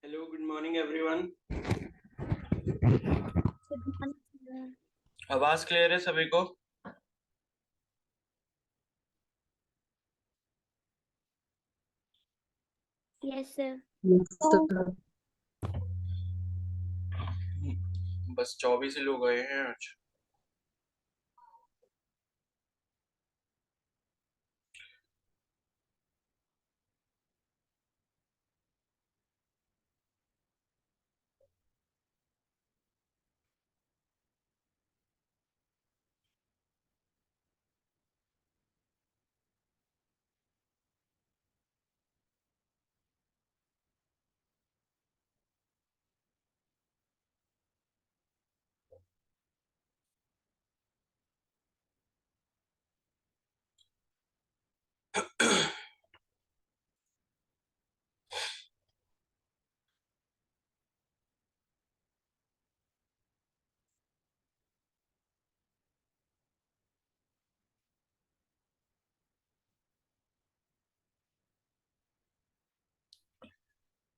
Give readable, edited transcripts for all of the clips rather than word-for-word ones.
Hello, good morning everyone. आवाज clear है सभी को? Yes sir. Yes, sir. बस 24 ही लोग आए हैं आज।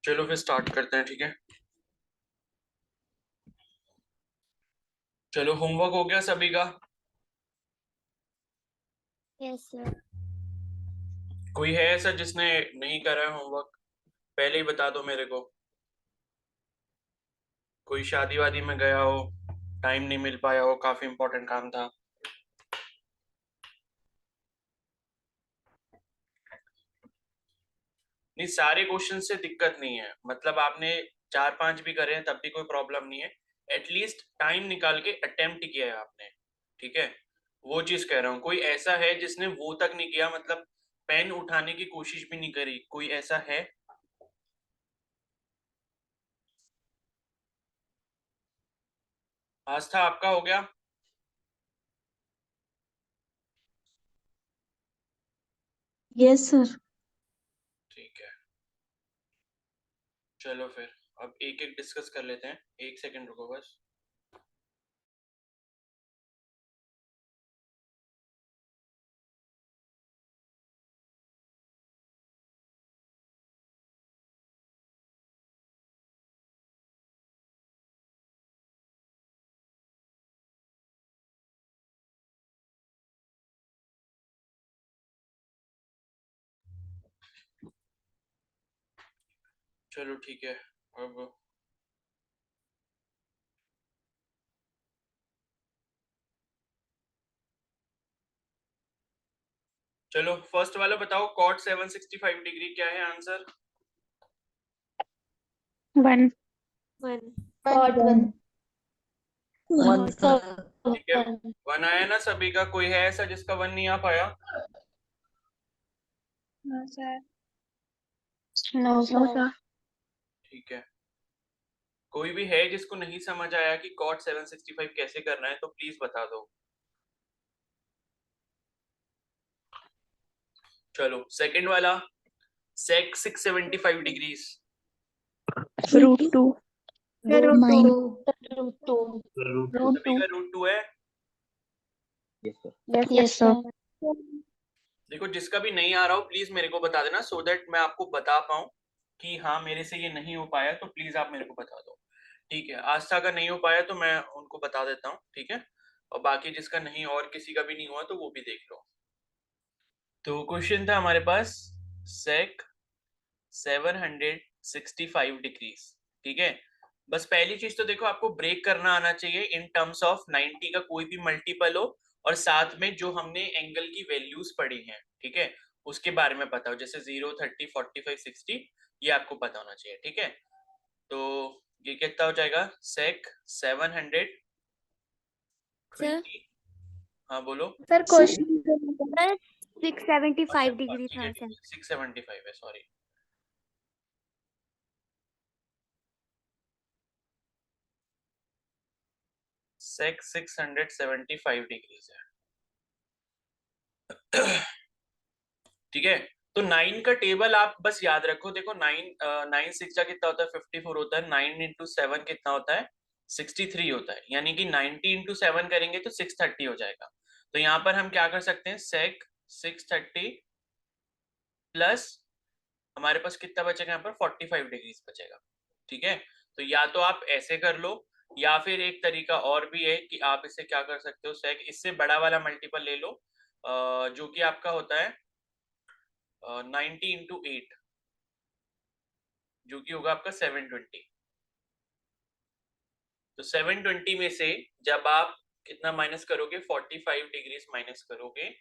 चलो फिर स्टार्ट करते हैं, ठीक है। चलो, होमवर्क हो गया सभी का? Yes sir. कोई है ऐसा जिसने नहीं करा है होमवर्क? पहले ही बता दो मेरे को। कोई शादी वादी में गया हो, टाइम नहीं मिल पाया हो, काफी इंपॉर्टेंट काम था। नहीं, सारे क्वेश्चन से दिक्कत नहीं है, मतलब आपने 4-5 भी करे हैं तब भी कोई प्रॉब्लम नहीं है। एटलीस्ट टाइम निकाल के अटेम्प्ट किया है आपने, ठीक है। वो चीज कह रहा हूँ, कोई ऐसा है जिसने वो तक नहीं किया, मतलब पेन उठाने की कोशिश भी नहीं करी? कोई ऐसा है? आस्था, आपका हो गया? Yes, sir. ठीक है, चलो फिर अब एक एक डिस्कस कर लेते हैं। एक सेकंड रुको बस। चलो ठीक है। अब चलो, फर्स्ट वाला बताओ, कॉट 765 डिग्री क्या है answer? 1 Part one. One, sir. ठीक है, 1 आया ना सभी का? कोई है ऐसा जिसका 1 नहीं आ पाया? No sir. No sir. ठीक है। कोई भी है जिसको नहीं समझ आया कि कॉट 765 कैसे करना है तो प्लीज बता दो। चलो, सेकंड वाला, सेक 675 डिग्रीज। √2 √2. सभी का √2 है? Yes sir. देखो, जिसका भी नहीं आ रहा हो प्लीज मेरे को बता देना, सो दैट मैं आपको बता पाऊं कि हाँ मेरे से ये नहीं हो पाया, तो प्लीज आप मेरे को बता दो। ठीक है, आस्था का नहीं हो पाया तो मैं उनको बता देता हूँ, ठीक है। और बाकी जिसका नहीं, और किसी का भी नहीं हुआ तो वो भी देख लो। तो क्वेश्चन था हमारे पास, सेक 765 डिग्रीज, ठीक है। बस पहली चीज तो देखो, आपको ब्रेक करना आना चाहिए इन टर्म्स ऑफ 90 का कोई भी मल्टीपल हो, और साथ में जो हमने एंगल की वैल्यूज पढ़ी हैं, ठीक है, उसके बारे में पता हो, जैसे 0, 30, 45, 60, ये आपको पता होना चाहिए, ठीक है। तो ये कितना हो जाएगा? सेक 720। सर हाँ बोलो। सर क्वेश्चन 675 डिग्री ठीक है था ठीक सर। है, 675 है, सॉरी। 675 डिग्रीज है। ठीक है। तो 9 का टेबल आप बस याद रखो, देखो 9 6 का कितना होता है? 54 होता है। 9 इंटू 7 कितना होता है? 63 होता है। यानी कि 90 इंटू 7 करेंगे तो 630 हो जाएगा। तो यहाँ पर हम क्या कर सकते हैं, सेक 630 प्लस हमारे पास कितना बचेगा यहाँ पर? 45 डिग्रीज बचेगा। ठीक है, तो या तो आप ऐसे कर लो, या फिर एक तरीका और भी है कि आप इसे क्या कर सकते हो, सेक इससे बड़ा वाला मल्टीपल ले लो, जो कि आपका होता है 90 इंटू 8, जो कि होगा आपका 720। तो 720 में से जब आप कितना माइनस करोगे, 45 डिग्रीज माइनस करोगे,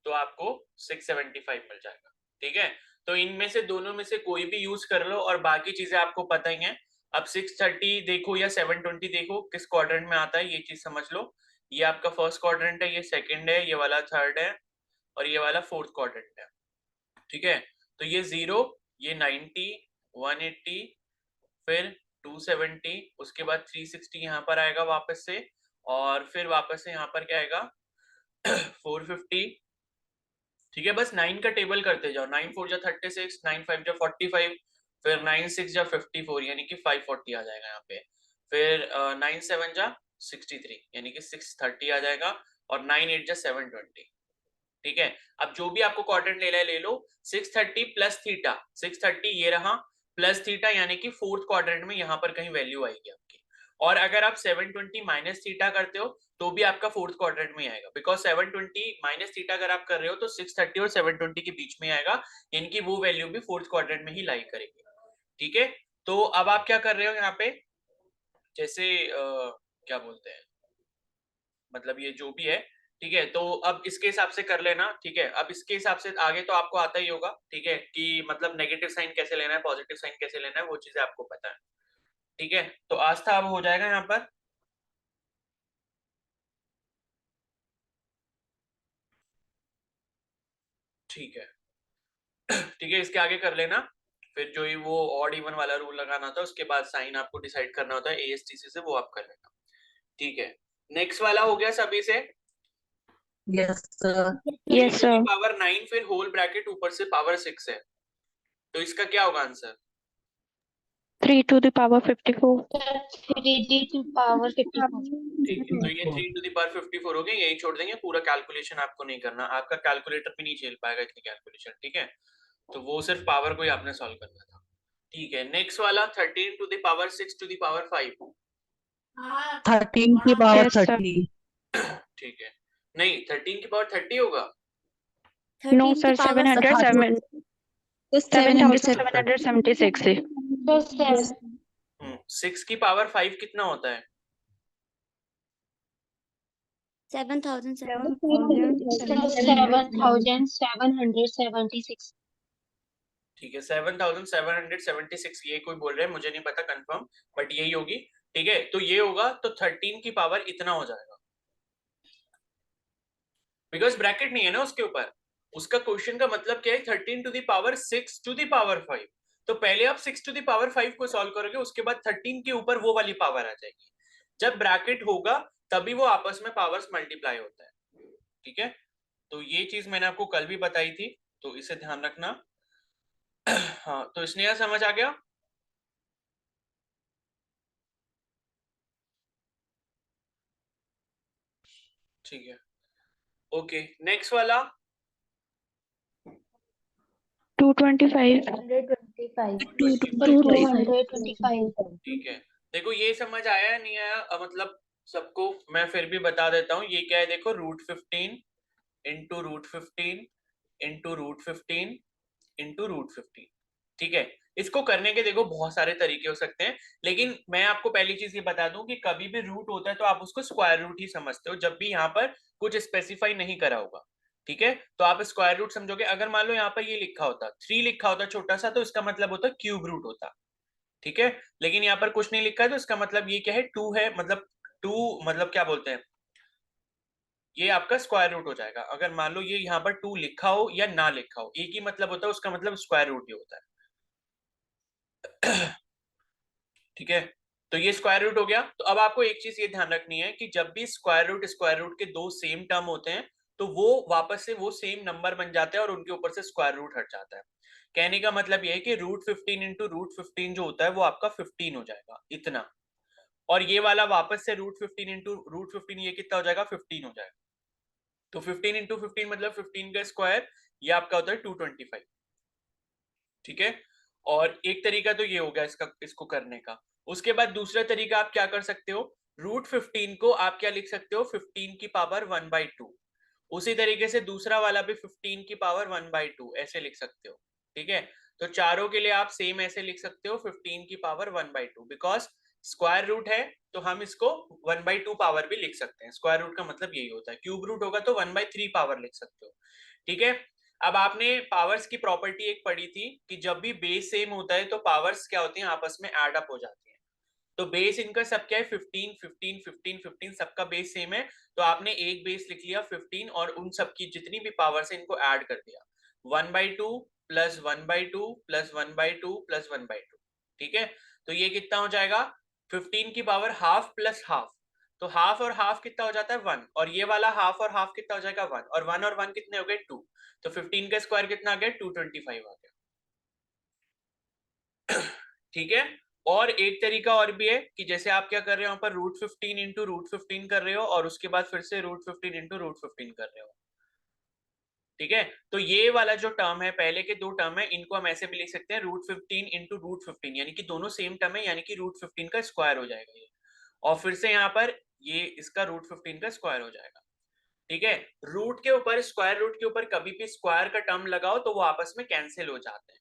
तो आपको 675 मिल जाएगा। ठीक है, तो इनमें से दोनों में से कोई भी यूज कर लो, और बाकी चीजें आपको पता ही है। अब 630 देखो या 720 देखो, किस क्वाड्रेंट में आता है ये चीज समझ लो। ये आपका फर्स्ट क्वाड्रेंट है, ये सेकंड है, ये वाला थर्ड है, और ये वाला फोर्थ क्वाड्रेंट है। ठीक है, तो ये 0, ये 90, 180, फिर 270, उसके बाद 360 यहाँ पर आएगा वापस से, और फिर वापस से यहाँ पर क्या आएगा 450। ठीक है, बस 9 का टेबल करते जाओ, 9 4 जा 36, 9 5 जा 45, फिर 9 6 जा 54 यानी कि 540 आ जाएगा यहाँ पे, फिर 9 7 जा 63 यानी कि 630 आ जाएगा, और 9 8 जा 720। ठीक है, अब जो भी आपको क्वाड्रेंट लेना है ले लो। 630 प्लस थीटा, 630 ये रहा, प्लस थीटा यानी कि फोर्थ क्वाड्रेंट में यहाँ पर कहीं वैल्यू आएगी आपकी। और अगर आप 720 माइनस थीटा करते हो तो भी आपका फोर्थ क्वाड्रेंट में आएगा, बिकॉज 720 माइनस थीटा अगर आप कर रहे हो तो 630 और 720 के बीच में आएगा, इनकी वो वैल्यू भी फोर्थ क्वाड्रेंट में ही लाई करेगी। ठीक है, तो अब आप क्या कर रहे हो यहाँ पे, जैसे क्या बोलते हैं, मतलब ये जो भी है, ठीक है, तो अब इसके हिसाब से कर लेना। ठीक है, अब इसके हिसाब से आगे तो आपको आता ही होगा, ठीक है, कि मतलब नेगेटिव साइन कैसे लेना है, पॉजिटिव साइन कैसे लेना है, वो चीजें आपको पता है। ठीक है, तो आस्था अब हो जाएगा यहाँ पर। ठीक है, ठीक है, इसके आगे कर लेना, फिर जो ही वो ऑड इवन वाला रूल लगाना था, उसके बाद साइन आपको डिसाइड करना होता है ASTC से, वो आप कर लेना। ठीक है, नेक्स्ट वाला हो गया सभी से। Yes, sir. Yes, sir. Power 9 फिर होल ब्रैकेट ऊपर से पावर 6 है, तो इसका क्या होगा answer? 3 to the power 54. 3D to power 54. ठीक है, तो ये 3 to the power 54 हो गया, यही छोड़ देंगे, पूरा कैलकुलेशन आपको नहीं करना, आपका कैलकुलेटर भी नहीं झेल पाएगा इतनी कैलकुलेशन। ठीक है, तो वो सिर्फ पावर को ही आपने सॉल्व करना था। ठीक है, नेक्स्ट वाला 13 to the power 6 to the power 5। 13 की power Yes, sir. 30. ठीक है, नहीं 13 की पावर 30 होगा। No, sir. 776. 7776 है। 6 की पावर 5 कितना होता है? 7,776. ठीक है, 7776 ये कोई बोल रहे हैं, मुझे नहीं पता कंफर्म, बट यही होगी। ठीक है, तो ये होगा, तो 13 की पावर इतना हो जाएगा, बिकॉज ब्रैकेट नहीं है ना उसके ऊपर। उसका क्वेश्चन का मतलब क्या है, 13 to the power 6 to the power 5। तो पहले आप 6 टू द पावर 5 को सॉल्व करोगे, उसके बाद 13 के ऊपर वो वाली पावर आ जाएगी। जब ब्रैकेट होगा तभी वो आपस में पावर्स मल्टीप्लाई होता है। ठीक है, तो ये चीज मैंने आपको कल भी बताई थी, तो इसे ध्यान रखना। हाँ, तो स्नेहा समझ आ गया? ठीक है, ओके, नेक्स्ट वाला 225. 225. ठीक है, देखो ये समझ आया या नहीं आया, मतलब सबको मैं फिर भी बता देता हूँ, ये क्या है, देखो √15 इंटू √15 इंटू √15 इंटू √15। ठीक है, इसको करने के देखो बहुत सारे तरीके हो सकते हैं, लेकिन मैं आपको पहली चीज ये बता दूं कि कभी भी रूट होता है तो आप उसको स्क्वायर रूट ही समझते हो, जब भी यहाँ पर कुछ स्पेसिफाई नहीं करा होगा। ठीक है, तो आप स्क्वायर रूट समझोगे। अगर मान लो यहाँ पर ये लिखा होता 3 लिखा होता छोटा सा, तो इसका मतलब होता क्यूब रूट होता। ठीक है, लेकिन यहाँ पर कुछ नहीं लिखा है, तो इसका मतलब ये क्या है, 2 है, मतलब 2 मतलब क्या बोलते हैं, ये आपका स्क्वायर रूट हो जाएगा। अगर मान लो ये यहाँ पर 2 लिखा हो या ना लिखा हो, एक ही मतलब होता है, उसका मतलब स्क्वायर रूट ही होता है। ठीक है, तो ये स्क्वायर रूट हो गया। तो अब आपको एक चीज ये ध्यान रखनी है कि जब भी स्क्वायर रूट के दो सेम टर्म होते हैं, तो वो वापस से वो सेम नंबर बन जाते हैं और उनके ऊपर से स्क्वायर रूट हट जाता है। कहने का मतलब ये है कि √15 इंटू √15 जो होता है वो आपका 15 हो जाएगा इतना, और ये वाला वापस से √15 इंटू √15 ये कितना हो जाएगा, 15 हो जाएगा। तो 15 इंटू 15 मतलब 15 का स्क्वायर, ये आपका होता है 225। ठीक है, और एक तरीका तो ये हो गया इसको करने का। उसके बाद दूसरा तरीका आप क्या कर सकते हो, √15 को आप क्या लिख सकते हो, 15 की पावर 1/2। उसी तरीके से दूसरा वाला भी 15 की पावर 1/2 ऐसे लिख सकते हो। ठीक है, तो चारों के लिए आप सेम ऐसे लिख सकते हो 15 की पावर 1/2, बिकॉज स्क्वायर रूट है तो हम इसको 1/2 पावर भी लिख सकते हैं। स्क्वायर रूट का मतलब यही होता है। क्यूब रूट होगा तो 1/3 पावर लिख सकते हो। ठीक है, अब आपने पावर्स की प्रॉपर्टी एक पढ़ी थी कि जब भी बेस सेम होता है तो पावर्स क्या होती हैं, आपस में एड अप हो जाती हैं। तो बेस इनका सब क्या है, 15 15 15 15, सबका बेस सेम है। तो आपने एक बेस लिख लिया 15 और उन सब की जितनी भी पावर्स है इनको ऐड कर दिया, 1/2 प्लस 1/2 प्लस 1/2 प्लस 1/2। ठीक है, तो ये कितना हो जाएगा, 15 की पावर हाफ प्लस हाफ। तो हाफ और हाफ कितना हो जाता है 1, और ये वाला हाफ और हाफ कितना हो जाएगा 1, और 1 और 1 कितने हो गए 2। तो 15 का स्क्वायर कितना आ गया, 225 आ गया। ठीक है, और एक तरीका और भी है कि जैसे आप क्या कर रहे हो, यहाँ पर √15 इंटू √15 कर रहे हो और उसके बाद फिर से √15 इंटू √15 कर रहे हो। ठीक है, तो ये वाला जो टर्म है, पहले के दो टर्म है, इनको हम ऐसे भी लिख सकते हैं √15 इंटू √15, यानी कि दोनों सेम टर्म है, यानी कि √15 का स्क्वायर हो जाएगा ये, और फिर से यहाँ पर ये इसका √15 का स्क्वायर हो जाएगा। ठीक है, रूट के ऊपर, स्क्वायर रूट के ऊपर कभी भी स्क्वायर का टर्म लगाओ तो वो आपस में कैंसिल हो जाते हैं।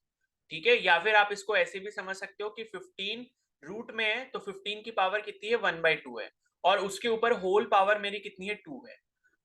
ठीक है, या फिर आप इसको ऐसे भी समझ सकते हो कि 15 रूट में है तो 15 की पावर कितनी है, 1/2 है, और उसके ऊपर होल पावर मेरी कितनी है, 2 है।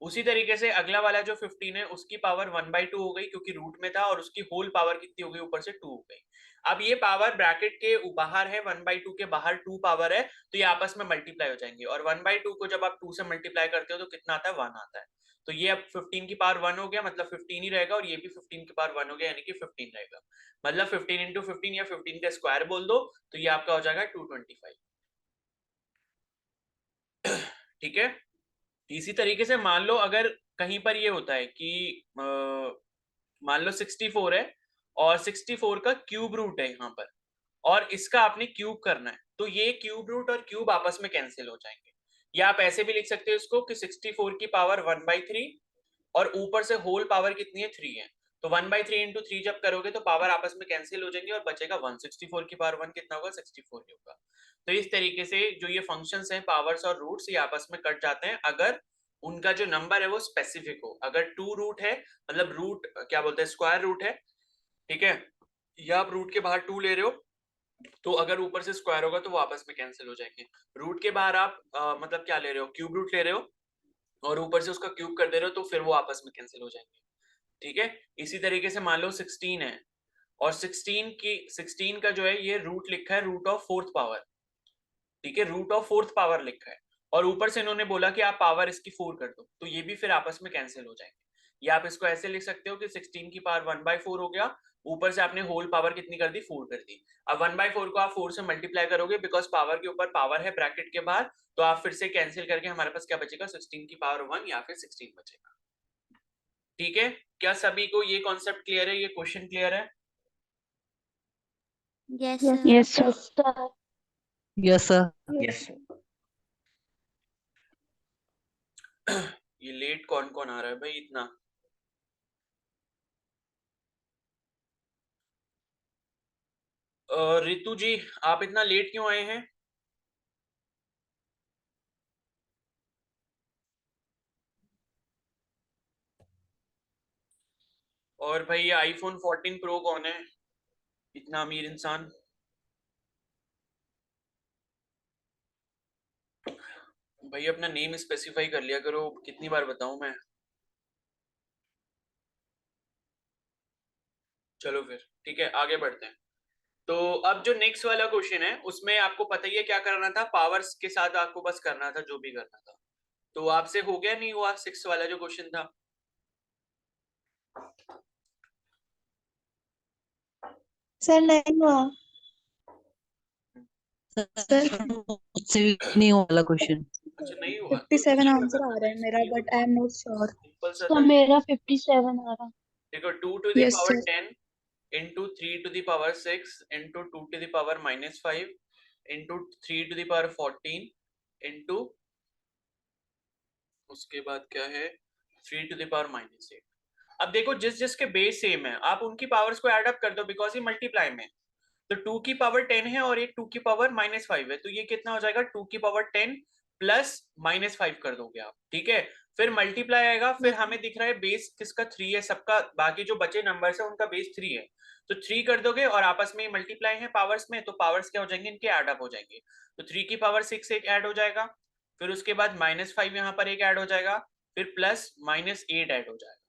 उसी तरीके से अगला वाला जो 15 है उसकी पावर 1/2 हो गई क्योंकि रूट में था, और उसकी होल पावर कितनी हो गई, ऊपर से 2 हो गई। अब ये पावर ब्रैकेट के बाहर है, 1/2 के बाहर 2 पावर है, तो ये आपस में मल्टीप्लाई हो जाएंगे, और 1/2 को जब आप 2 से मल्टीप्लाई करते हो तो कितना आता है, 1 आता है। तो ये अब 15 की पावर 1 हो गया, मतलब 15 ही रहेगा, और ये भी 15 की पावर 1 हो गया, यानी कि 15 रहेगा। मतलब 15 इंटू 15 या 15 का स्क्वायर बोल दो, तो ये आपका हो जाएगा 225। ठीक है, इसी तरीके से मान लो अगर कहीं पर ये होता है कि मान लो 64 है और 64 का क्यूब रूट है यहाँ पर, और इसका आपने क्यूब करना है, तो ये क्यूब रूट और क्यूब आपस में कैंसिल हो जाएंगे। या आप ऐसे भी लिख सकते हो इसको कि 64 की पावर 1/3 और ऊपर से होल पावर कितनी है, 3 है। तो 1/3 इंटू 3 जब करोगे तो पावर आपस में कैंसिल हो जाएंगे और बचेगा 1। 64 की पावर 1 कितना होगा, 64 ही होगा। तो इस तरीके से जो ये फंक्शंस हैं, पावर्स और रूट्स, ये आपस में कट जाते हैं अगर उनका जो नंबर है वो स्पेसिफिक हो। अगर 2 रूट है, मतलब रूट क्या बोलते हैं, स्क्वायर रूट है, ठीक है, या आप रूट के बाहर 2 ले रहे हो, तो अगर ऊपर से स्क्वायर होगा तो वो आपस में कैंसिल हो जाएंगे। रूट के बाहर आप मतलब क्या ले रहे हो, क्यूब रूट ले रहे हो, और ऊपर से उसका क्यूब कर दे रहे हो, तो फिर वो आपस में कैंसिल हो जाएंगे। ठीक है, इसी तरीके से मान लो 16 है, और 16 का जो है ये रूट लिखा है रूट ऑफ 4th पावर। ठीक है, रूट ऑफ 4th पावर लिखा है, और ऊपर से इन्होंने बोला कि आप पावर इसकी 4 कर दो, तो ये भी फिर आपस में कैंसिल हो जाएंगे। या आप इसको ऐसे लिख सकते हो कि 16 की पावर 1/4 हो गया, ऊपर से आपने होल पावर कितनी कर दी, 4 कर दी। अब 1/4 को आप 4 से मल्टीप्लाई करोगे, बिकॉज पावर के ऊपर पावर है ब्रैकेट के बाहर, तो आप फिर से कैंसिल करके हमारे पास क्या बचेगा, 16 की पावर 1 या फिर 16 बचेगा। ठीक है, क्या सभी को ये कॉन्सेप्ट क्लियर है, ये क्वेश्चन क्लियर है? Yes, Yes, sir. Yes, sir. yes, sir. Yes, sir. Yes. ये लेट कौन कौन आ रहा है भाई इतना? रितु जी, आप इतना लेट क्यों आए हैं? और भाई ये आईफोन 14 प्रो कौन है, इतना अमीर इंसान? भाई अपना नेम स्पेसिफाई कर लिया करो, कितनी बार बताऊं मैं? चलो फिर ठीक है, आगे बढ़ते हैं। तो अब जो नेक्स्ट वाला क्वेश्चन है उसमें आपको पता ही है क्या करना था, पावर्स के साथ आपको बस करना था जो भी करना था। तो आपसे हो गया नहीं हुआ 6 वाला जो क्वेश्चन था? सर नहीं हुआ सर। मुझसे भी नहीं हुआ वाला क्वेश्चन। अच्छा नहीं हुआ, तो 57 इजी आंसर आ रहा है मेरा, but I am not sure. Simple सा तो था। मेरा 57 आ रहा। देखो 2 to the yes power sir. 10 into 3 to the power 6 into 2 to the power -5 into 3 to the power 14 into उसके बाद क्या है 3 to the power -8। अब देखो जिस जिसके बेस सेम है आप उनकी पावर्स को ऐड अप कर दो, बिकॉज ये मल्टीप्लाई में। तो 2 की पावर 10 है और एक 2 की पावर -5 है, तो ये कितना हो जाएगा 2 की पावर 10 प्लस -5 कर दोगे आप, ठीक है। फिर मल्टीप्लाई आएगा, फिर हमें दिख रहा है बेस किसका 3 है, सबका बाकी जो बचे नंबर्स है उनका बेस 3 है, तो 3 कर दोगे और आपस में मल्टीप्लाई है पावर्स में, तो पावर्स क्या हो जाएंगे इनके, ऐड अप हो जाएंगे। तो 3 की पावर 6 एक ऐड हो जाएगा, फिर उसके बाद -5 यहाँ पर एक ऐड हो जाएगा, फिर प्लस -8 ऐड हो जाएगा,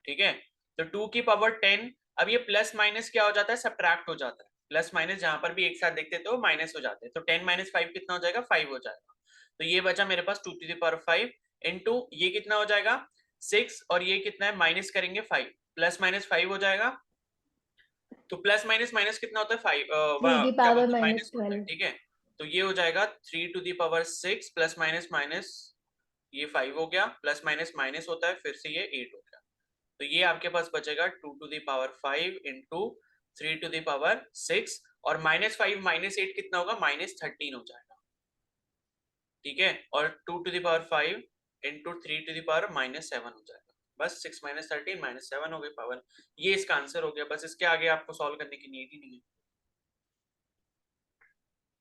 ठीक है। तो 2 की पावर 10, अब ये प्लस माइनस क्या हो जाता है, सब्ट्रैक्ट हो जाता है, प्लस माइनस जहां पर भी एक साथ देखते तो माइनस हो जाते हैं, तो 10 - 5 कितना हो जाएगा, 5 हो जाएगा। तो ये बचा मेरे पास 2 टू द पावर 5 इनटू ये कितना हो जाएगा 6, और ये कितना है माइनस करेंगे 5, प्लस माइनस 5 हो जाएगा। तो प्लस माइनस माइनस कितना होता है 5, 3 की पावर माइनस होता है, -12 ठीक है। तो ये हो जाएगा 3 to the power 6 plus minus minus, ये 5 हो गया, प्लस माइनस माइनस होता है, फिर से ये 8 हो गया। तो ये आपके पास बचेगा 2 to the power 5 into 3 to the power 6, और -5 -8 कितना होगा, -13 हो जाएगा, ठीक है। और 2 to the power 5 into 3 to the power -7 हो जाएगा, बस 6 - 13 -7 हो गई पावर। ये इसका आंसर हो गया, बस इसके आगे आपको सॉल्व करने की नीड ही नहीं है।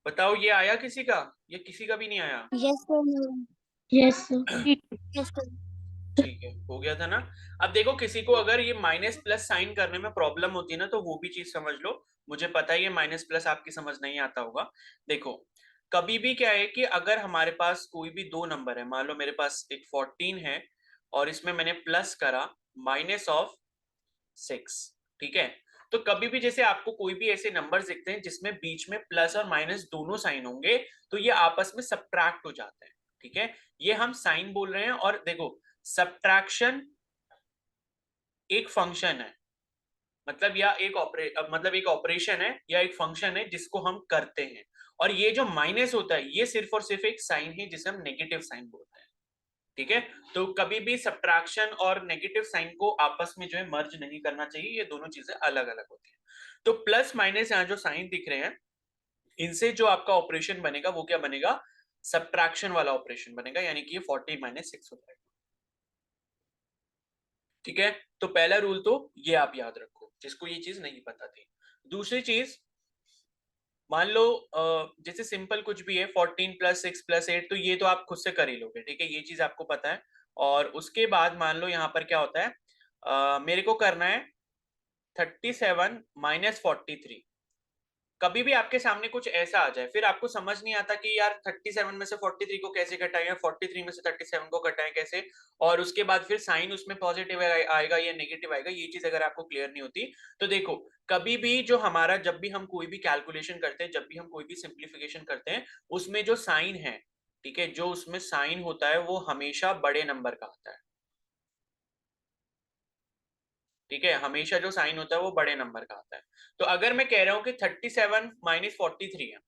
बताओ ये आया किसी का, ये किसी का भी नहीं आया? Yes sir yes sir yes sir ठीक है, हो गया था ना। अब देखो किसी को अगर ये माइनस प्लस साइन करने में प्रॉब्लम होती है ना, तो वो भी चीज समझ लो, मुझे पता है ये माइनस प्लस आपकी समझ नहीं आता होगा। देखो कभी भी क्या है कि अगर हमारे पास कोई भी दो नंबर है, मान लो मेरे पास एक 14 है और इसमें मैंने प्लस करा -6, ठीक है। तो कभी भी जैसे आपको कोई भी ऐसे नंबर दिखते हैं जिसमें बीच में प्लस और माइनस दोनों साइन होंगे, तो ये आपस में सब्ट्रैक्ट हो जाते हैं, ठीक है। ये हम साइन बोल रहे हैं। और देखो सब्ट्रैक्शन एक फंक्शन है, मतलब या एक एक ऑपरेशन है या एक फंक्शन है जिसको हम करते हैं, और ये जो माइनस होता है ये सिर्फ और सिर्फ एक साइन है जिसे हम नेगेटिव साइन बोलते हैं, ठीक है। तो कभी भी सब्ट्रैक्शन और नेगेटिव साइन को आपस में जो है मर्ज नहीं करना चाहिए, ये दोनों चीजें अलग अलग होती हैं। तो प्लस माइनस यहाँ जो साइन दिख रहे हैं, इनसे जो आपका ऑपरेशन बनेगा वो क्या बनेगा, सब्ट्रैक्शन वाला ऑपरेशन बनेगा, यानी कि ये 40 - 6 हो जाएगा, ठीक है। तो पहला रूल तो ये आप याद रखो जिसको ये चीज नहीं पता थी। दूसरी चीज, मान लो जैसे सिंपल कुछ भी है 14 + 6 + 8, तो ये तो आप खुद से कर ही लोगे, ठीक है, ये चीज आपको पता है। और उसके बाद मान लो यहाँ पर क्या होता है, मेरे को करना है 37 - 43। कभी भी आपके सामने कुछ ऐसा आ जाए, फिर आपको समझ नहीं आता कि यार 37 में से 43 को कैसे घटाएं, 43 में से 37 को घटाएं कैसे, और उसके बाद फिर साइन उसमें पॉजिटिव आएगा या नेगेटिव आएगा, ये चीज अगर आपको क्लियर नहीं होती, तो देखो कभी भी जो हमारा, जब भी हम कोई भी कैलकुलेशन करते हैं, जब भी हम कोई भी सिंप्लीफिकेशन करते हैं, उसमें जो साइन है, ठीक है, जो उसमें साइन होता है वो हमेशा बड़े नंबर का आता है, ठीक है, हमेशा जो साइन होता है वो बड़े नंबर का आता है। तो अगर मैं कह रहा हूं कि 37 - 43 है,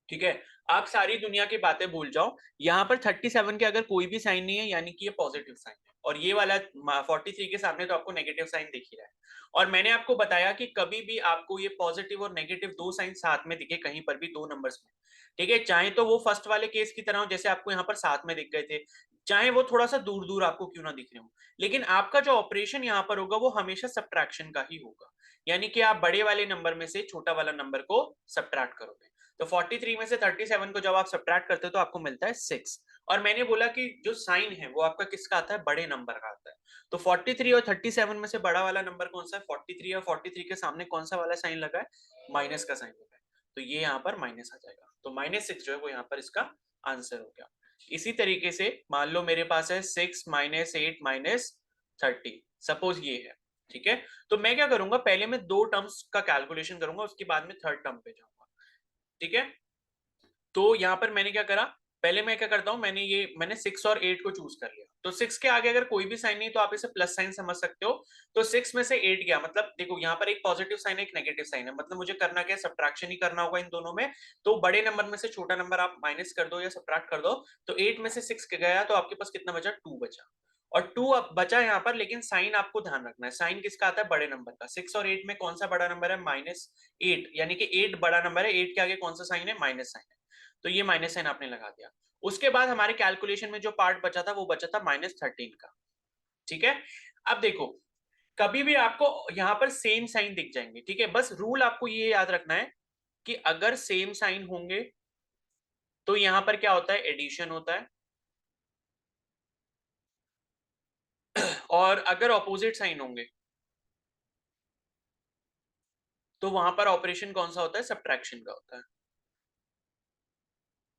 ठीक है, आप सारी दुनिया की बातें भूल जाओ, यहाँ पर 37 के अगर कोई भी साइन नहीं है यानी कि ये पॉजिटिव साइन है, और ये वाला 43 के सामने तो आपको नेगेटिव साइन दिख ही रहा है। और मैंने आपको बताया कि कभी भी आपको ये पॉजिटिव और नेगेटिव दो साइन साथ में दिखे कहीं पर भी दो नंबर्स में, ठीक है, चाहे तो वो फर्स्ट वाले केस की तरह हो जैसे आपको यहाँ पर साथ में दिख गए थे, चाहे वो थोड़ा सा दूर दूर आपको क्यों ना दिख रहे हो, लेकिन आपका जो ऑपरेशन यहाँ पर होगा वो हमेशा सब्ट्रैक्शन का ही होगा, यानी कि आप बड़े वाले नंबर में से छोटा वाला नंबर को सब्ट्रैक्ट करोगे। तो 43 में से 37 को जब आप सब्ट्रैक्ट करते हो तो आपको मिलता है 6, और मैंने बोला कि जो साइन है वो आपका किसका आता है, बड़े नंबर का आता है। तो 43 और 37 में से बड़ा वाला नंबर कौन सा है, 43, और 43 के सामने कौन सा वाला साइन लगा है, माइनस का साइन लगा है, तो ये यहाँ पर माइनस आ जाएगा, तो -6 जो है वो यहाँ पर इसका आंसर हो गया। इसी तरीके से मान लो मेरे पास है 6 - 8 - 30, सपोज ये है, ठीक है। तो मैं क्या करूंगा, पहले मैं दो टर्म्स का कैलकुलेशन करूंगा, उसके बाद में थर्ड टर्म पे जाऊंगा, ठीक है। तो यहाँ पर मैंने क्या करा, पहले मैं क्या करता हूँ, मैंने 6 और 8 को चूज कर लिया, तो 6 के आगे अगर कोई भी साइन नहीं तो आप इसे प्लस साइन समझ सकते हो। तो 6 में से 8 गया, मतलब देखो यहाँ पर एक पॉजिटिव साइन है एक नेगेटिव साइन है, मतलब मुझे करना क्या है, सब्ट्रैक्शन ही करना होगा इन दोनों में। तो बड़े नंबर में से छोटा नंबर आप माइनस कर दो या सब्ट्रैक्ट कर दो, तो 8 में से 6 गया तो आपके पास कितना बचा, 2 बचा, और 2 अब बचा यहाँ पर, लेकिन साइन आपको ध्यान रखना है, साइन किसका आता है, बड़े नंबर का। 6 और 8 में कौन सा बड़ा नंबर है, -8, यानी कि 8 बड़ा नंबर है, 8 के आगे कौन सा साइन है, माइनस साइन है, तो ये माइनस साइन आपने लगा दिया। उसके बाद हमारे कैलकुलेशन में जो पार्ट बचा था वो बचा था -13 का, ठीक है। अब देखो कभी भी आपको यहाँ पर सेम साइन दिख जाएंगे, ठीक है, बस रूल आपको ये याद रखना है कि अगर सेम साइन होंगे तो यहां पर क्या होता है, एडिशन होता है, और अगर ऑपोजिट साइन होंगे तो वहां पर ऑपरेशन कौन सा होता है, सब्ट्रैक्शन का होता है।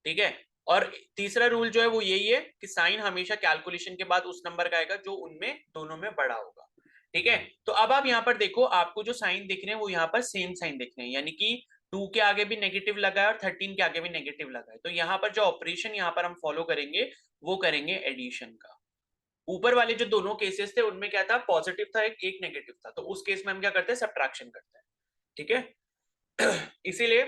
ठीक है, और तीसरा रूल जो है वो यही है कि साइन हमेशा कैलकुलेशन के बाद उस नंबर का आएगा जो उनमें दोनों में बड़ा होगा। ठीक है, तो अब आप यहाँ पर देखो, आपको जो साइन दिख रहे हैं वो यहाँ पर सेम साइन दिख रहे हैं, यानी कि 2 के आगे भी नेगेटिव लगा है और 13 के आगे भी नेगेटिव लगा है। तो यहाँ पर जो ऑपरेशन यहाँ पर हम फॉलो करेंगे वो करेंगे एडिशन का। ऊपर वाले जो दोनों केसेस थे उनमें क्या था, पॉजिटिव था, एक नेगेटिव था, तो उस केस में हम क्या करते हैं, सब्ट्रैक्शन करते हैं। ठीक है इसीलिए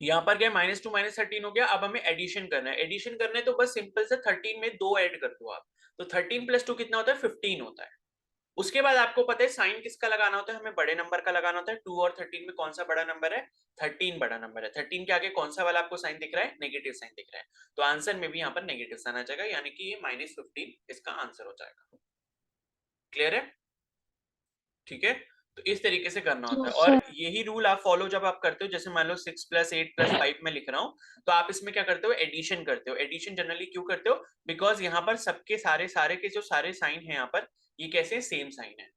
यहाँ पर क्या, -2 -13 हो गया। अब हमें एडिशन करना है, एडिशन करना है तो बस सिंपल से 13 में 2 ऐड कर दो आप, तो 13 + 2 कितना होता है, 15 होता है। उसके बाद आपको पता है साइन किसका लगाना होता है, हमें बड़े नंबर का लगाना होता है। 2 और 13 में कौन सा बड़ा नंबर है, 13 बड़ा नंबर है। 13 के आगे कौन सा वाला आपको साइन दिख रहा है, नेगेटिव साइन दिख रहा है, तो आंसर में भी यहाँ पर नेगेटिव साइन आ जाएगा, यानी कि ये -15 इसका आंसर हो जाएगा। क्लियर है? ठीक है, तो इस तरीके से करना होता है, और यही रूल आप फॉलो जब आप करते हो, जैसे मान लो 6 + 8 + 5 में लिख रहा हूँ, तो आप इसमें क्या करते हो, एडिशन करते हो। एडिशन जनरली क्यों करते हो, बिकॉज यहाँ पर सबके सारे के जो सारे साइन है यहाँ पर, ये कैसे सेम साइन है,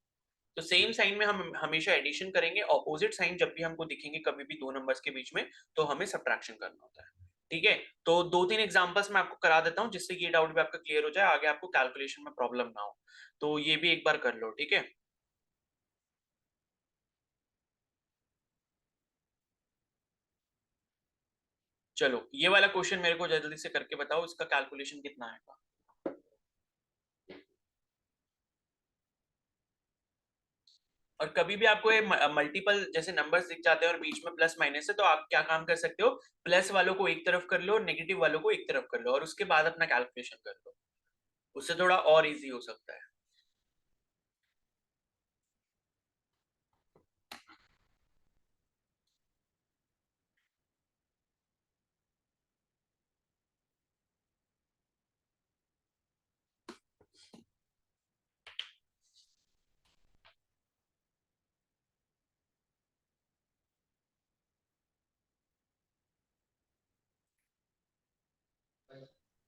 तो सेम साइन में हम हमेशा एडिशन करेंगे। ऑपोजिट साइन जब भी हमको दिखेंगे कभी भी दो नंबर्स के बीच में, तो हमें सब्ट्रैक्शन करना होता है। ठीक है, तो 2-3 एग्जांपल्स मैं आपको करा देता हूँ जिससे ये डाउट भी आपका क्लियर हो जाए, आगे आपको कैलकुलेशन में प्रॉब्लम ना हो। तो ये भी एक बार कर लो, ठीक है। चलो ये वाला क्वेश्चन मेरे को जल्दी से करके बताओ, इसका कैलकुलेशन कितना आएगा। और कभी भी आपको ये मल्टीपल जैसे नंबर्स दिख जाते हैं और बीच में प्लस माइनस है, तो आप क्या काम कर सकते हो, प्लस वालों को एक तरफ कर लो, नेगेटिव वालों को एक तरफ कर लो, और उसके बाद अपना कैलकुलेशन कर लो, उससे थोड़ा और इजी हो सकता है।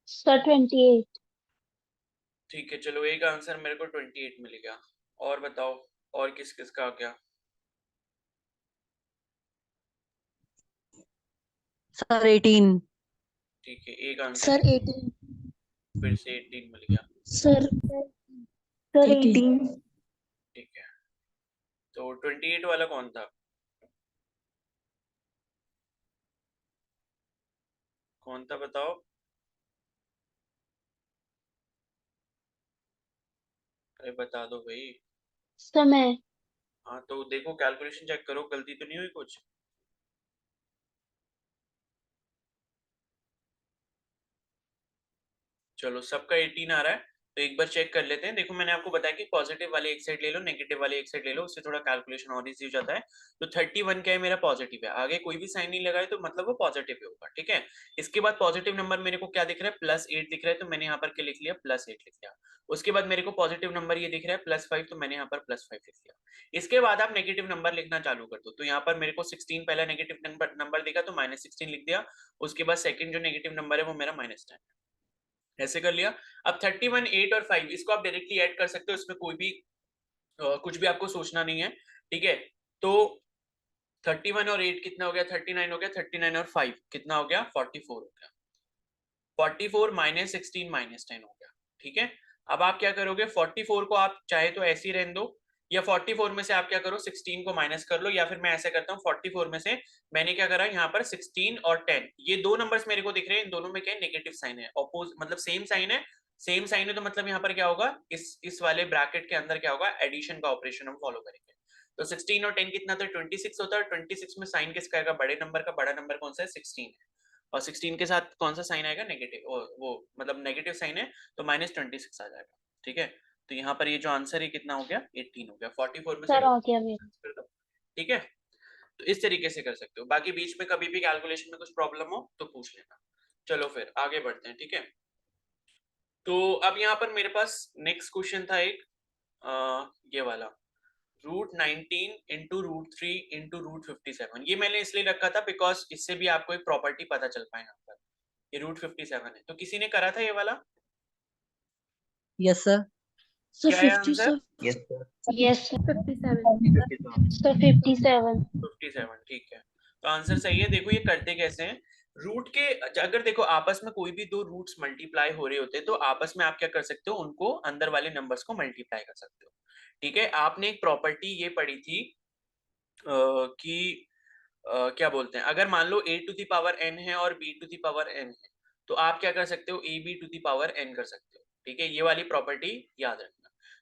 सर 28। ठीक है, चलो एक आंसर मेरे को 28 मिल गया। और बताओ, और किस किस का आ गया। सर 18। ठीक है, एक आंसर सर 18। फिर से 18 मिल गया। सर 18। ठीक है, तो 28 वाला कौन था, कौन था बताओ। अरे बता दो भाई। समय। हाँ तो देखो, कैलकुलेशन चेक करो, गलती तो नहीं हुई कुछ। चलो सबका 18 आ रहा है, तो एक बार चेक कर लेते हैं। देखो मैंने आपको बताया कि पॉजिटिव वाले एक साइड ले लो, नेगेटिव वाले एक साइड ले लो, उससे थोड़ा कैलकुलेशन और इजी हो जाता है। तो 31 क्या है, मेरा पॉजिटिव है, आगे कोई भी साइन नहीं लगा है तो मतलब वो पॉजिटिव ही होगा। ठीक है, इसके बाद पॉजिटिव नंबर मेरे को क्या दिख रहा है, +8 दिख रहा है, तो मैंने यहाँ पर क्या लिख लिया, +8 लिख लिया। उसके बाद मेरे को पॉजिटिव नंबर ये दिख रहा है +5, तो मैंने यहाँ पर +5 लिख लिया। इसके बाद आप नेगेटिव नंबर लिखना चालू कर दो, तो यहाँ पर मेरे को 16 पहला नेगेटिव नंबर दिखा, तो -16 लिख दिया। उसके बाद सेकंड जो नेगेटिव नंबर है वो मेरा -10, ऐसे कर लिया। अब 31, 8 और 5 इसको आप डायरेक्टली ऐड कर सकते हो, इसमें कोई भी कुछ भी आपको सोचना नहीं है। ठीक है, तो 31 और 8 कितना हो गया, 39 हो गया, 39 और 5 कितना हो गया, 44 हो गया। 44 -16 -10 हो गया। ठीक है, अब आप क्या करोगे, 44 को आप चाहे तो ऐसे ही रहने दो, या 44 में से आप क्या करो, 16 को माइनस कर लो, या फिर मैं ऐसे करता हूँ 44 में से मैंने क्या करा, यहाँ पर 16 और 10 ये दो नंबर्स मेरे को दिख रहे हैं, इन दोनों में क्या है, नेगेटिव साइन है, ऑपोज मतलब सेम साइन है। सेम साइन है तो मतलब यहाँ पर क्या होगा, इस वाले ब्रैकेट के अंदर क्या होगा, एडिशन का ऑपरेशन हम फॉलो करेंगे। तो 16 और 10 कितना था, 26 होता है। 26 में साइन किसका आएगा, बड़े नंबर का, बड़ा नंबर कौन सा है, 16 है। और 16 के साथ कौन सा साइन आएगा, नेगेटिव, वो मतलब नेगेटिव साइन है, तो -26 आ जाएगा। ठीक है, तो यहाँ पर ये जो आंसर है कितना हो गया, 18 हो गया। 44 में से सर आ गया मेरा। कर दो। ठीक है, तो इस तरीके से कर सकते हो। बाकी बीच में कभी भी कैलकुलेशन में कुछ प्रॉब्लम हो तो पूछ लेना। चलो फिर आगे बढ़ते हैं। ठीक है, तो अब यहाँ पर मेरे पास नेक्स्ट क्वेश्चन था एक ये वाला, √19 इंटू √3 इंटू √57। ये मैंने इसलिए रखा था बिकॉज इससे भी आपको एक प्रॉपर्टी पता चल पाए यहाँ पर। ये √57 है। तो किसी ने करा था ये वाला? Yes sir. सर क्या है 50 answer? Yes, sir. Yes 57 57. Sir 57 57, ठीक है। तो आंसर सही है। देखो ये करते कैसे हैं, रूट के अगर देखो आपस में कोई भी दो रूट्स मल्टीप्लाई हो रहे होते हैं तो आपस में आप क्या कर सकते हो, उनको अंदर वाले नंबर्स को मल्टीप्लाई कर सकते हो। ठीक है, आपने एक प्रॉपर्टी ये पढ़ी थी कि क्या बोलते हैं, अगर मान लो a to the power n है और b to the power n है, तो आप क्या कर सकते हो, ab to the power n कर सकते हो। ठीक है, ये वाली प्रॉपर्टी याद रखना।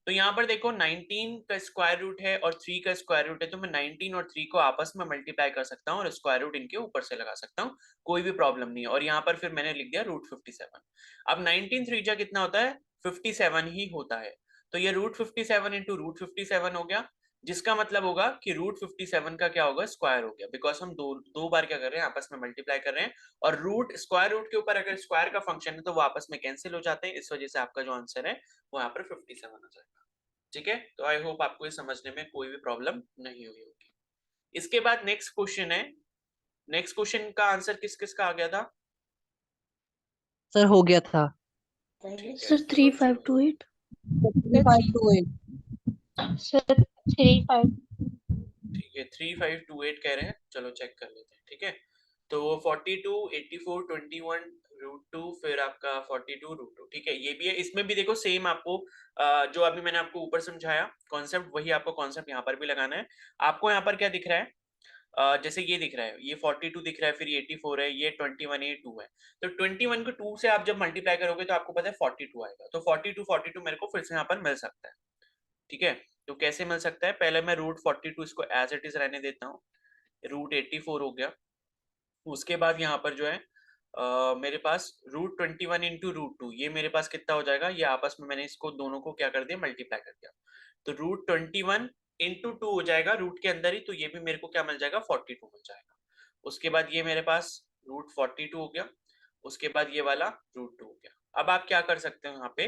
तो यहाँ पर देखो 19 का स्क्वायर रूट है और 3 का स्क्वायर रूट है, तो मैं 19 और 3 को आपस में मल्टीप्लाई कर सकता हूँ और स्क्वायर रूट इनके ऊपर से लगा सकता हूँ, कोई भी प्रॉब्लम नहीं है। और यहाँ पर फिर मैंने लिख दिया √57। अब 19 3 जा कितना होता है, 57 ही होता है। तो ये √57 इंटू √57 हो गया, जिसका मतलब होगा कि √57 का क्या होगा, स्क्वायर हो गया, बिकॉज हम दो बार क्या कर रहे हैं, आपस में मल्टीप्लाई कर रहे हैं। और रूट स्क्वायर रूट के ऊपर अगर स्क्वायर का फंक्शन है तो वो आपस में कैंसिल हो जाते हैं, इस वजह से आपका जो आंसर है वो यहाँ पर 57 हो जाएगा। ठीक है, तो आई होप आपको ये समझने में कोई भी प्रॉब्लम नहीं हुई होगी। इसके बाद नेक्स्ट क्वेश्चन है। नेक्स्ट क्वेश्चन का आंसर किस किस का आ गया था? सर हो गया था। सर 3528 3528 सर 35 ठीक है, 3528 कह रहे हैं, चलो चेक कर लेते हैं। ठीक है, तो 42 84 21 √2 फिर आपका 42 √2। ठीक है, ये भी है। इसमें भी देखो सेम आपको जो अभी मैंने आपको ऊपर समझाया कॉन्सेप्ट, वही आपको कॉन्सेप्ट यहाँ पर भी लगाना है। आपको यहाँ पर क्या दिख रहा है, जैसे ये दिख रहा है, ये 42 दिख रहा है, फिर ये 84 है, ये 21 ये 2 है। तो 21 को 2 से आप जब मल्टीप्लाई करोगे तो आपको पता है 42 आएगा। तो 42 मेरे को फिर से यहाँ पर मिल सकता है। ठीक है, तो कैसे मिल सकता है, पहले मैं √42 इसको एज इट इज रहने देता हूँ, √84 हो गया। उसके बाद यहाँ पर जो है मेरे पास √21 इंटू √2, ये मेरे पास कितना हो जाएगा, ये आपस में मैंने इसको दोनों को क्या कर दिया, मल्टीप्लाई कर दिया। तो √21 इंटू 2 हो जाएगा रूट के अंदर ही, तो ये भी मेरे को क्या मिल जाएगा, 42 मिल जाएगा। उसके बाद ये मेरे पास √42 हो गया। उसके बाद ये वाला √2 हो गया। अब आप क्या कर सकते हो यहाँ पे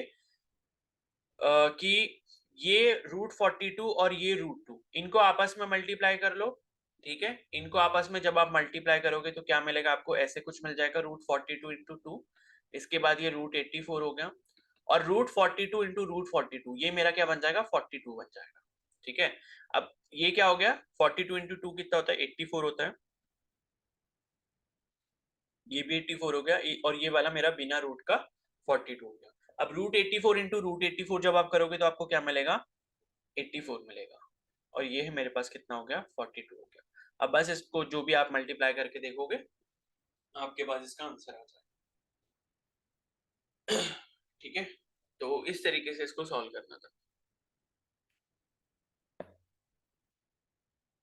कि ये √42 और ये √2 इनको आपस में मल्टीप्लाई कर लो। ठीक है, इनको आपस में जब आप मल्टीप्लाई करोगे तो क्या मिलेगा आपको, ऐसे कुछ मिल जाएगा, √42 इंटू 2। इसके बाद ये √84 हो गया, और √42 इंटू √42 ये मेरा क्या बन जाएगा, 42 बन जाएगा। ठीक है, अब ये क्या हो गया, 42 इंटू 2 कितना होता है, 84 होता है। ये भी 84 हो गया, और ये वाला मेरा बिना रूट का 42 हो गया। अब √84 इंटू √84 जब आप करोगे तो आपको क्या मिलेगा, 84 मिलेगा। और ये है मेरे पास कितना हो गया, 42 हो गया। अब बस इसको जो भी आप मल्टीप्लाई करके देखोगे आपके पास इसका आंसर आ जाएगा। ठीक है, तो इस तरीके से इसको सॉल्व करना था।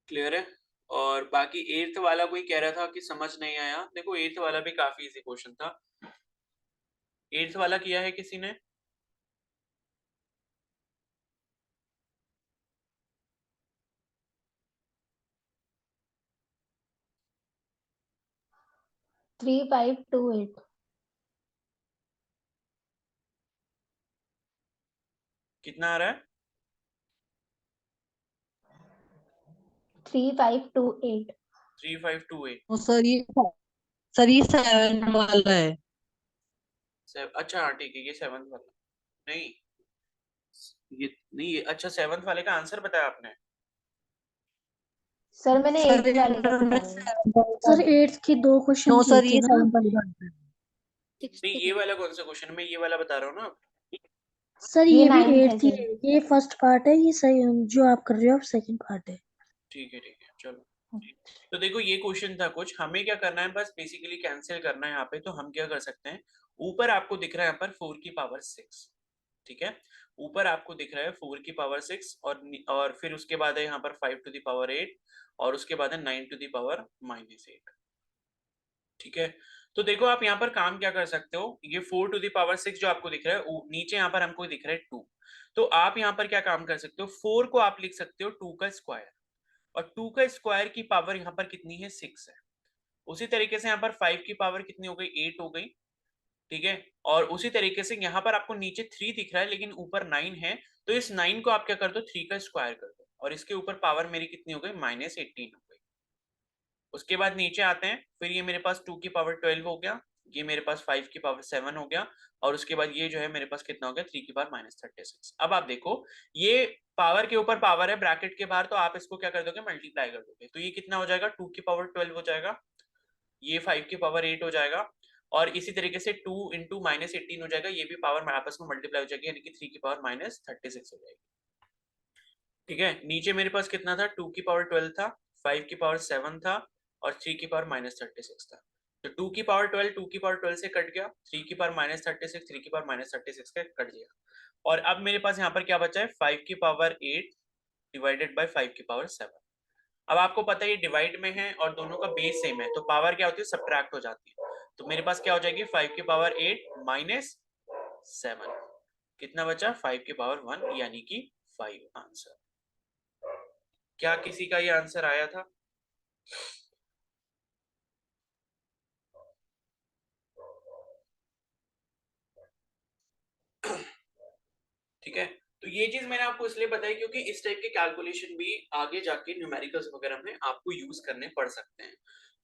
क्लियर है? और बाकी 8th वाला कोई कह रहा था कि समझ नहीं आया, देखो 8th वाला भी काफी इजी क्वेश्चन था। 8th वाला किया है किसी ने? थ्री फाइव टू एट कितना आ रहा है? 3528 3528। तो सर ये 7 वाला है। अच्छा हाँ ठीक है, ये 7th वाला नहीं, ये नहीं, ये अच्छा 7th वाले का आंसर बताया आपने? सर मैंने सर 8 वाले का मैं बताया सर 8 की 2 क्वेश्चन नो किए सर थे ये ना 7 वाले का answer है। नहीं, ये वाला कौन सा क्वेश्चन, मैं ये वाला बता रहा हूँ ना। सर ये भी 8 है, ये फर्स्ट पार्ट है, ये सही जो आप कर रहे हो, सेकंड पार्ट है। ठीक है चलो। तो देखो ये क्वेश्चन था कुछ, हमें क्या करना है, बस बेसिकली कैंसिल करना है यहाँ पे। तो हम क्या कर सकते हैं, ऊपर आपको दिख रहा है यहाँ पर 4 की पावर 6। ठीक है, ऊपर आपको दिख रहा है 4 की पावर 6, और फिर उसके बाद है यहाँ पर 5 टू द पावर 8, और उसके बाद है 9 टू द पावर -8। ठीक है, तो देखो आप यहाँ पर काम क्या कर सकते हो, ये 4 टू द पावर 6 जो आपको दिख रहा है, नीचे यहाँ पर हमको दिख रहा है 2। तो आप यहाँ पर क्या काम कर सकते हो, 4 को आप लिख सकते हो 2 का स्क्वायर, और 2 का स्क्वायर की पावर यहाँ पर कितनी है, 6 है। उसी तरीके से यहाँ पर 5 की पावर कितनी हो गई, 8 हो गई। ठीक है, और उसी तरीके से यहाँ पर आपको नीचे 3 दिख रहा है लेकिन ऊपर 9 है, तो इस 9 को आप क्या कर दो, 3 का स्क्वायर कर दो। और इसके ऊपर पावर मेरी कितनी हो गई, -18 हो गई। उसके बाद नीचे आते हैं, फिर ये मेरे पास 2 की पावर 12 हो गया, ये मेरे पास 5 की पावर 7 हो गया, और उसके बाद ये जो है मेरे पास कितना हो गया, 3 की पावर -36। अब आप देखो, ये पावर के ऊपर पावर है ब्रैकेट के बाहर, तो आप इसको क्या कर दोगे, मल्टीप्लाई कर दोगे, तो ये कितना हो जाएगा, 2 की पावर 12 हो जाएगा, ये 5 की पावर 8 हो जाएगा, और इसी तरीके से 2 इंटू -18 हो जाएगा, ये भी पावर आपस में मल्टीप्लाई हो जाएगी, यानी कि 3 की पावर -36 हो जाएगी। ठीक है, नीचे मेरे पास कितना था, 2 की पावर 12 था, 5 की पावर 7 था, और 3 की पावर -36 था। तो 2 की पावर 12 2 की पावर 12 से कट गया, 3 की पावर -36 3 की पावर -36 का कट गया, और अब मेरे पास यहाँ पर क्या बचा है, 5 की पावर 8 डिवाइडेड बाय 5 की पावर 7। अब आपको पता है ये डिवाइड में है और दोनों का बेस सेम है, तो पावर क्या होती है, सब्ट्रैक्ट हो जाती है, तो मेरे पास क्या हो जाएगी, 5 की पावर 8 -7, कितना बचा, 5 की पावर 1, यानी कि 5 आंसर। क्या किसी का ये आंसर आया था? ठीक है, तो ये चीज मैंने आपको इसलिए बताई क्योंकि इस टाइप के कैलकुलेशन भी आगे जाके न्यूमेरिकल्स वगैरह में आपको यूज करने पड़ सकते हैं।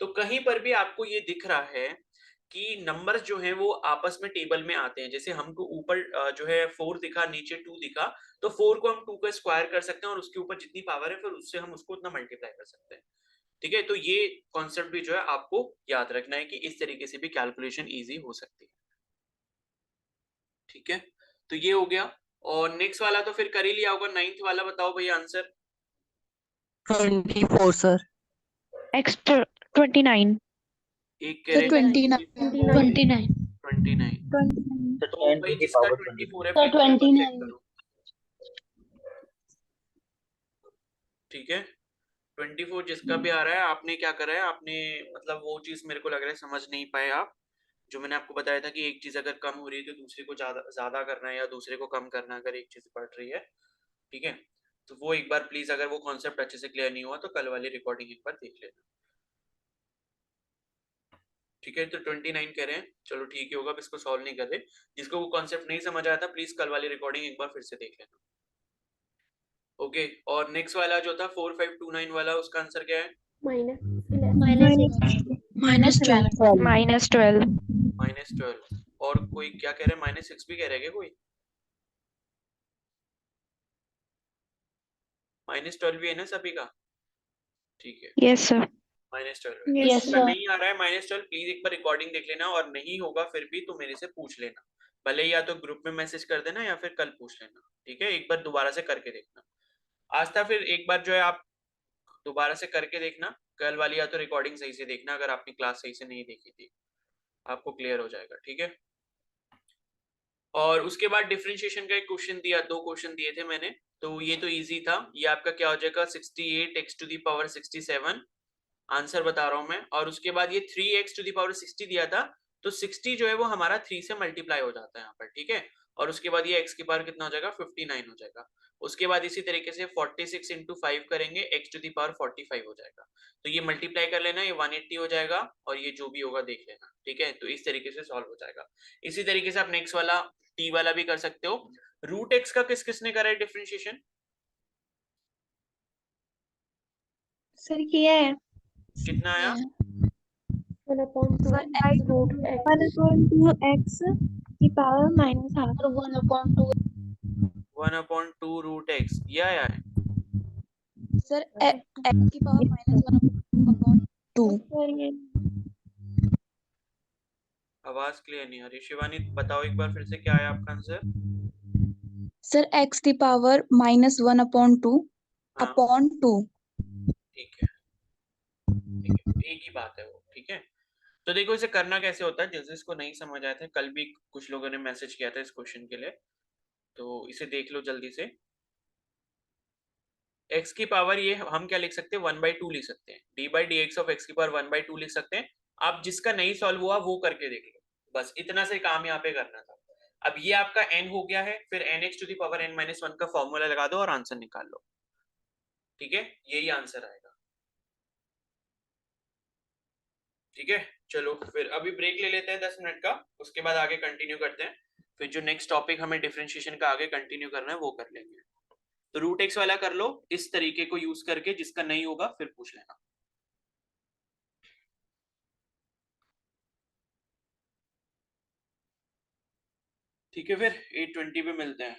तो कहीं पर भी आपको ये दिख रहा है कि नंबर्स जो हैं वो आपस में टेबल में आते हैं, जैसे हमको ऊपर जो है 4 दिखा, नीचे 2 दिखा, तो 4 को हम 2 का स्क्वायर कर सकते हैं और उसके ऊपर जितनी पावर है फिर उससे हम उसको उतना मल्टीप्लाई कर सकते हैं। ठीक है, तो ये कॉन्सेप्ट भी जो है आपको याद रखना है कि इस तरीके से भी कैलकुलेशन इजी हो सकती है। ठीक है, तो ये हो गया, और नेक्स्ट वाला तो फिर कर ही लिया होगा, 9th वाला बताओ भैया आंसर। 24 सर। X 29. एक कह रहे 29 29, तो भाई जिसका 24 है सर प्लीज चेक 29 करो। ठीक है, 24 जिसका भी आ रहा है, आपने क्या करा है, आपने मतलब वो चीज मेरे को लग रहा है समझ नहीं पाए आप, जो मैंने आपको बताया था कि एक चीज अगर कम हो रही है तो दूसरे को ज्यादा ज्यादा करना है, या दूसरे को कम करना है अगर एक चीज बढ़ रही है। ठीक है, तो वो एक बार प्लीज, अगर वो कॉन्सेप्ट अच्छे से क्लियर नहीं हुआ तो कल वाली रिकॉर्डिंग एक बार देख लेना। ठीक है, तो 29 कह रहे हैं, चलो ठीक ही होगा, अब इसको सॉल्व नहीं कर रहे, जिसको वो कॉन्सेप्ट नहीं समझ आया था प्लीज कल वाली रिकॉर्डिंग एक बार फिर से देख लेना। ओके, और नेक्स्ट वाला जो था 4529 वाला, उसका आंसर क्या है, -12. -12, और कोई क्या कह रहे हैं, -6 भी कह रहे हैं क्या कोई, -12 भी है ना सभी का? ठीक है, Yes, sir. -12 है, Yes, जिसका sir. नहीं आ रहा है -12 प्लीज एक बार रिकॉर्डिंग देख लेना, और नहीं होगा फिर भी तो मेरे से पूछ लेना, भले या तो ग्रुप में मैसेज कर देना या फिर कल पूछ लेना। ठीक है, एक बार दोबारा से करके देखना, आज था फिर एक बार जो है आप दोबारा से करके देखना, कल वाली या तो रिकॉर्डिंग सही से देखना, अगर आपने क्लास सही से नहीं देखी थी आपको क्लियर हो जाएगा। ठीक है, और उसके बाद डिफरेंशिएशन का एक क्वेश्चन दिया, 2 क्वेश्चन दिए थे मैंने, तो ये तो इजी था, ये आपका क्या हो जाएगा, 68x⁻⁷, आंसर बता रहा हूं मैं, और उसके बाद ये 3x⁻60 दिया था, तो 60 जो है वो हमारा 3 से मल्टीप्लाई हो जाता है यहाँ पर। ठीक है, और उसके बाद ये x की पावर कितना हो जाएगा, 59 हो जाएगा, उसके बाद इसी तरीके से 46 इंटू 5 करेंगे, x⁻45 हो जाएगा, तो ये मल्टीप्लाई कर लेना, ये 180 हो जाएगा, और ये जो भी होगा देख लेना। ठीक है, तो इस तरीके से सॉल्व हो जाएगा। इसी तरीके से आप नेक्स्ट वाला t वाला भी कर सकते हो। रूट x का किस किसने करा है डिफरेंशिएशन, सर किया है कितना आया, 1/2x की पावर -12 1/2 रूट x, ये आया है। सर x की पावर -1/2 सर ये आवाज क्लियर नहीं आ रही, शिवानी बताओ एक बार फिर से क्या आया आपका आंसर। सर x की पावर -1/2 हाँ अपॉन 2 ठीक है, ठीक है, एक ही बात है वो। ठीक है, तो देखो इसे करना कैसे होता है, जिस जिसको नहीं समझ आया था, कल भी कुछ लोगों ने मैसेज किया था इस क्वेश्चन के लिए, तो इसे देख लो जल्दी से। x की पावर ये हम क्या लिख सकते हैं, 1/2 लिख सकते हैं, d/dx ऑफ x की पावर 1/2 लिख सकते हैं। आप जिसका नहीं सॉल्व हुआ वो करके देख लो, बस इतना से काम यहाँ पे करना था। अब ये आपका n हो गया है, फिर nx⁻n-1 का फॉर्मूला लगा दो और आंसर निकाल लो। ठीक है, यही आंसर आएगा। ठीक है, चलो फिर अभी ब्रेक ले लेते हैं 10 मिनट का, उसके बाद आगे कंटिन्यू करते हैं, फिर जो नेक्स्ट टॉपिक हमें डिफरेंशिएशन का आगे कंटिन्यू करना है वो कर लेंगे। तो रूट एक्स वाला कर लो इस तरीके को यूज करके, जिसका नहीं होगा फिर पूछ लेना। ठीक है, फिर 8:20 पे मिलते हैं।